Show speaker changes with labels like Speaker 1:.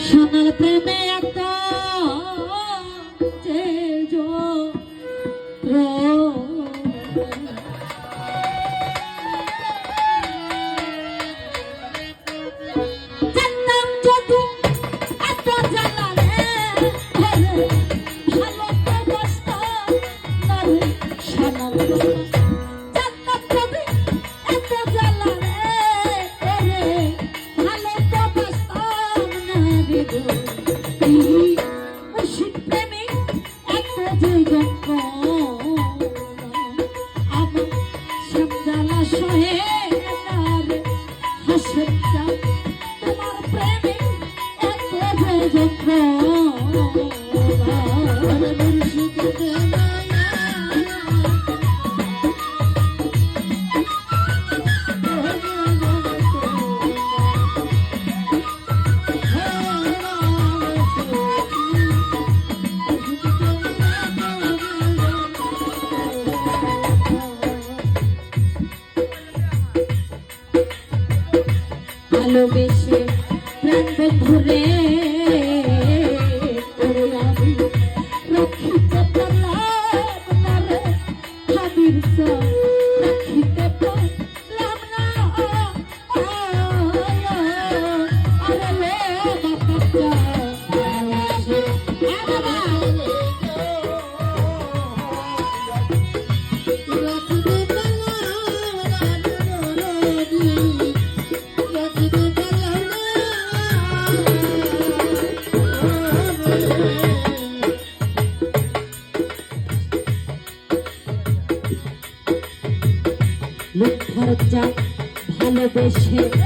Speaker 1: সোনার প্রেমে একটা যে জানতাম যদি এত জ্বালা রে ভালো তো কষ্ট না রে সোনার জানতাম যদি এত জ্বালা রে ভালো তো কষ্ট না রে মুর্শিদ প্রেমে এত যে আমার সব জ্বালা সহে তোমার প্রেমে এত যে ভালোবেসে প্রাণ বন্ধুরে রক্ষিতে পারলাম না রে হাবির রক্ষিতে পারলাম না আরে ভালোবেসে